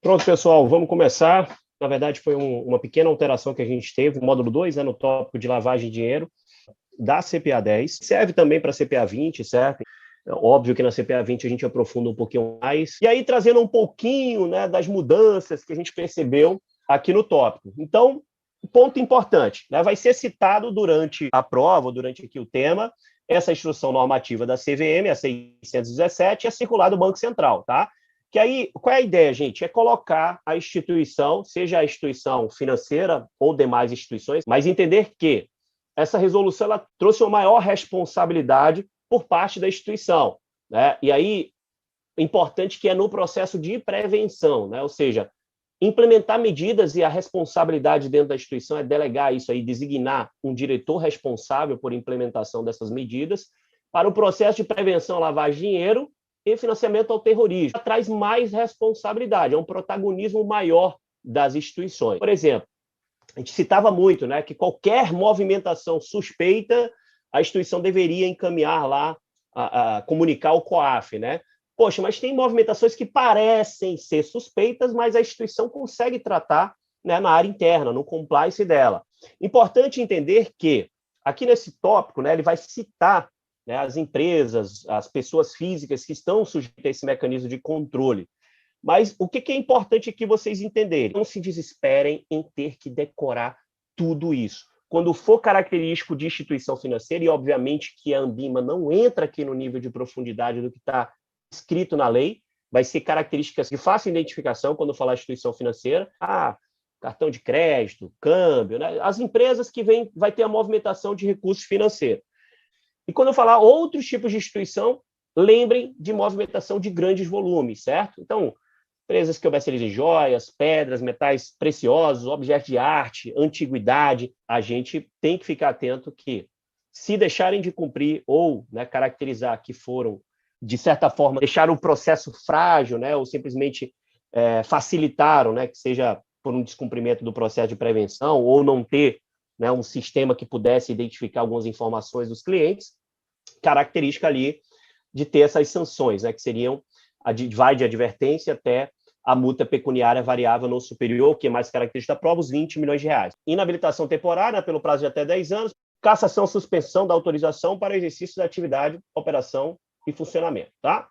Pronto, pessoal, vamos começar. Na verdade, foi uma pequena alteração que a gente teve. O módulo 2, no tópico de lavagem de dinheiro da CPA 10. Serve também para a CPA 20, serve. Óbvio que na CPA 20 a gente aprofunda um pouquinho mais. E aí, trazendo um pouquinho, né, das mudanças que a gente percebeu aqui no tópico. Então, ponto importante, né, vai ser citado durante a prova, durante aqui o tema, essa instrução normativa da CVM, a 617, e a circular do Banco Central, tá? Que aí, qual é a ideia, gente? É colocar a instituição, seja a instituição financeira ou demais instituições, mas entender que essa resolução ela trouxe uma maior responsabilidade por parte da instituição, né? E aí, importante que é no processo de prevenção, né? Ou seja, implementar medidas e a responsabilidade dentro da instituição é delegar isso aí, designar um diretor responsável por implementação dessas medidas para o processo de prevenção à lavagem de dinheiro e financiamento ao terrorismo. Traz mais responsabilidade, é um protagonismo maior das instituições. Por exemplo, a gente citava muito, né, que qualquer movimentação suspeita, a instituição deveria encaminhar lá, comunicar ao COAF, né? Poxa, mas tem movimentações que parecem ser suspeitas, mas a instituição consegue tratar, né, na área interna, no compliance dela. Importante entender que, aqui nesse tópico, né, ele vai citar, né, as empresas, as pessoas físicas que estão sujeitas a esse mecanismo de controle. Mas o que é importante que vocês entenderem? Não se desesperem em ter que decorar tudo isso. Quando for característico de instituição financeira, e obviamente que a Anbima não entra aqui no nível de profundidade do que está escrito na lei, vai ser características de fácil identificação quando falar instituição financeira. Cartão de crédito, câmbio, né? As empresas que vai ter a movimentação de recursos financeiros. E quando eu falar outros tipos de instituição, lembrem de movimentação de grandes volumes, certo? Então, empresas que comercializam joias, pedras, metais preciosos, objetos de arte, antiguidade, a gente tem que ficar atento que, se deixarem de cumprir ou, né, caracterizar que foram, de certa forma, deixaram o processo frágil, né, ou simplesmente facilitaram, né, que seja por um descumprimento do processo de prevenção ou não ter, né, um sistema que pudesse identificar algumas informações dos clientes, característica ali de ter essas sanções, né, que seriam vai de advertência até a multa pecuniária variável não superior, que é mais característica da prova, os 20 milhões de reais. Inabilitação temporária, pelo prazo de até 10 anos, cassação, suspensão da autorização para exercício da atividade, operação e funcionamento, tá?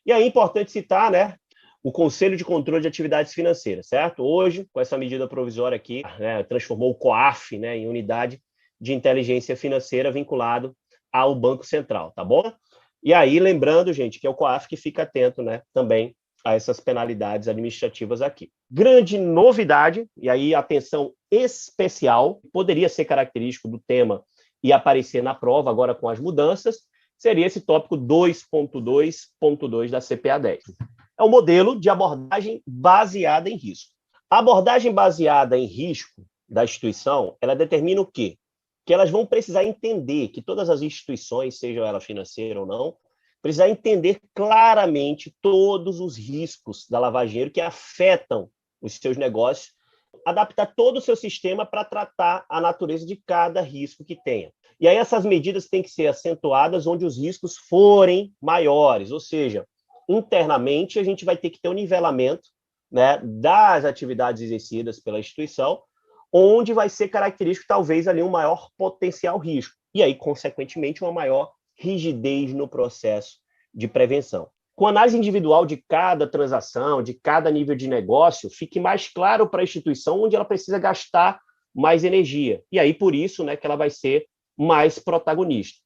E aí é importante citar, né, o Conselho de Controle de Atividades Financeiras, certo? Hoje, com essa medida provisória aqui, né, transformou o COAF, né, em unidade de inteligência financeira vinculado ao Banco Central, tá bom? E aí, lembrando, gente, que é o COAF que fica atento, né, também a essas penalidades administrativas aqui. Grande novidade, e aí atenção especial, poderia ser característico do tema e aparecer na prova agora com as mudanças, seria esse tópico 2.2.2 da CPA 10. É um modelo de abordagem baseada em risco. A abordagem baseada em risco da instituição, ela determina o quê? Que elas vão precisar entender que todas as instituições, sejam elas financeiras ou não, precisar entender claramente todos os riscos da lavagem de dinheiro que afetam os seus negócios, adaptar todo o seu sistema para tratar a natureza de cada risco que tenha. E aí essas medidas têm que ser acentuadas onde os riscos forem maiores, ou seja, internamente a gente vai ter que ter um nivelamento, né, das atividades exercidas pela instituição, onde vai ser característico talvez ali um maior potencial risco, e aí, consequentemente, uma maior rigidez no processo de prevenção. Com a análise individual de cada transação, de cada nível de negócio, fique mais claro para a instituição onde ela precisa gastar mais energia. E aí, por isso, né, que ela vai ser mais protagonista.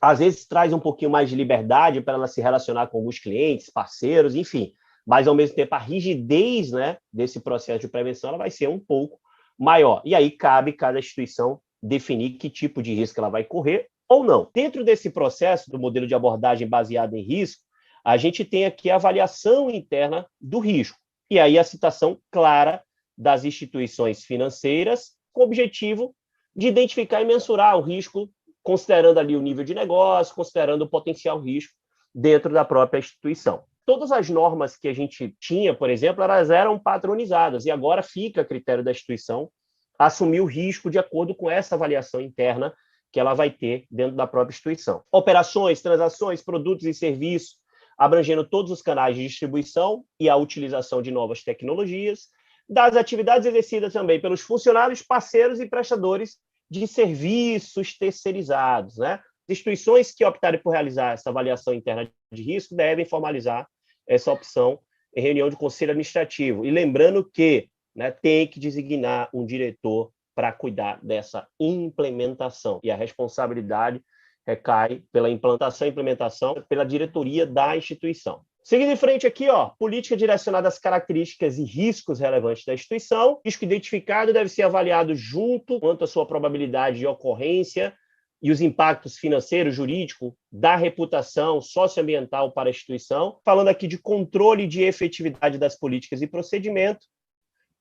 Às vezes, traz um pouquinho mais de liberdade para ela se relacionar com alguns clientes, parceiros, enfim. Mas, ao mesmo tempo, a rigidez, né, desse processo de prevenção ela vai ser um pouco maior. E aí, cabe cada instituição definir que tipo de risco ela vai correr ou não. Dentro desse processo do modelo de abordagem baseado em risco, a gente tem aqui a avaliação interna do risco. E aí a citação clara das instituições financeiras com o objetivo de identificar e mensurar o risco, considerando ali o nível de negócio, considerando o potencial risco dentro da própria instituição. Todas as normas que a gente tinha, por exemplo, elas eram padronizadas, e agora fica a critério da instituição assumir o risco de acordo com essa avaliação interna que ela vai ter dentro da própria instituição. Operações, transações, produtos e serviços, abrangendo todos os canais de distribuição e a utilização de novas tecnologias, das atividades exercidas também pelos funcionários, parceiros e prestadores de serviços terceirizados, né? Instituições que optarem por realizar essa avaliação interna de risco devem formalizar essa opção em reunião de conselho administrativo. E lembrando que, né, tem que designar um diretor para cuidar dessa implementação. E a responsabilidade recai pela implantação e implementação pela diretoria da instituição. Seguindo em frente aqui, política direcionada às características e riscos relevantes da instituição. O risco identificado deve ser avaliado junto quanto à sua probabilidade de ocorrência e os impactos financeiro, jurídico, da reputação socioambiental para a instituição. Falando aqui de controle de efetividade das políticas e procedimento,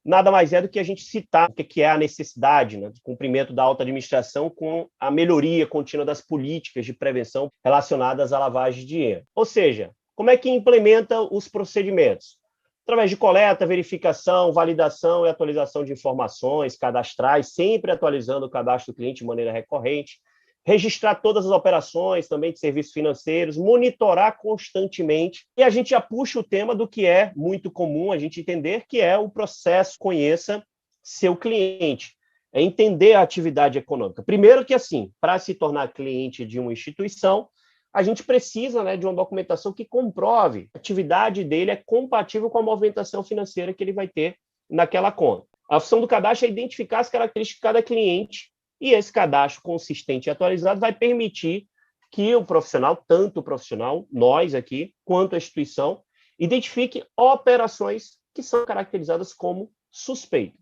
nada mais é do que a gente citar o que é a necessidade, né, do cumprimento da alta administração com a melhoria contínua das políticas de prevenção relacionadas à lavagem de dinheiro. Ou seja, como é que implementa os procedimentos? Através de coleta, verificação, validação e atualização de informações cadastrais, sempre atualizando o cadastro do cliente de maneira recorrente, registrar todas as operações também de serviços financeiros, monitorar constantemente. E a gente já puxa o tema do que é muito comum a gente entender, que é o processo conheça seu cliente. É entender a atividade econômica. Primeiro que, assim, para se tornar cliente de uma instituição, a gente precisa, né, de uma documentação que comprove a atividade dele é compatível com a movimentação financeira que ele vai ter naquela conta. A função do cadastro é identificar as características de cada cliente e esse cadastro consistente e atualizado vai permitir que o profissional, tanto o profissional, nós aqui, quanto a instituição, identifique operações que são caracterizadas como suspeitas.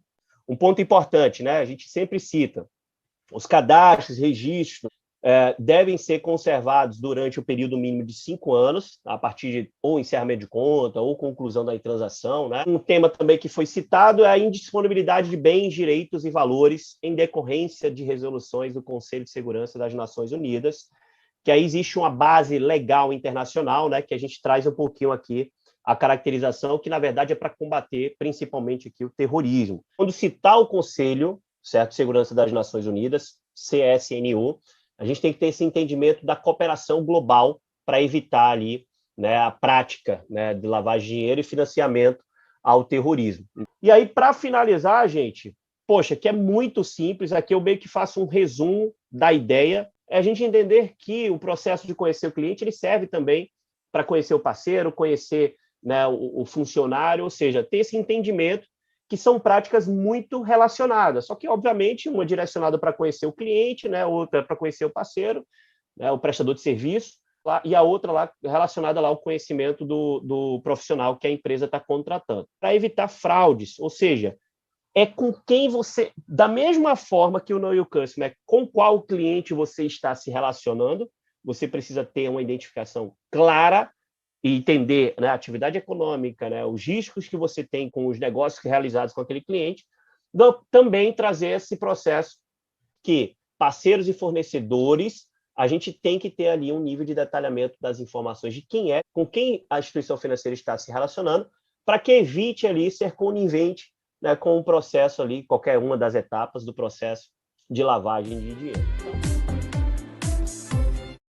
Um ponto importante, né, a gente sempre cita, os cadastros, registros, devem ser conservados durante o período mínimo de 5 anos, a partir de ou encerramento de conta ou conclusão da transação, né? Um tema também que foi citado é a indisponibilidade de bens, direitos e valores em decorrência de resoluções do Conselho de Segurança das Nações Unidas, que aí existe uma base legal internacional, né, que a gente traz um pouquinho aqui a caracterização, que na verdade é para combater principalmente aqui o terrorismo. Quando citar o Conselho, certo, de Segurança das Nações Unidas, CSNU, a gente tem que ter esse entendimento da cooperação global para evitar ali, né, a prática, né, de lavagem de dinheiro e financiamento ao terrorismo. E aí, para finalizar, gente, poxa, que é muito simples, aqui eu meio que faço um resumo da ideia, é a gente entender que o processo de conhecer o cliente ele serve também para conhecer o parceiro, conhecer, né, o funcionário, ou seja, ter esse entendimento que são práticas muito relacionadas, só que, obviamente, uma direcionada para conhecer o cliente, né, outra para conhecer o parceiro, né, o prestador de serviço, e a outra lá relacionada lá ao conhecimento do profissional que a empresa está contratando. Para evitar fraudes, ou seja, é com quem você, da mesma forma que o Know Your Customer, com qual cliente você está se relacionando, você precisa ter uma identificação clara e entender, né, a atividade econômica, né, os riscos que você tem com os negócios realizados com aquele cliente, também trazer esse processo que parceiros e fornecedores, a gente tem que ter ali um nível de detalhamento das informações de quem é, com quem a instituição financeira está se relacionando, para que evite ali ser conivente, né, com o processo ali, qualquer uma das etapas do processo de lavagem de dinheiro.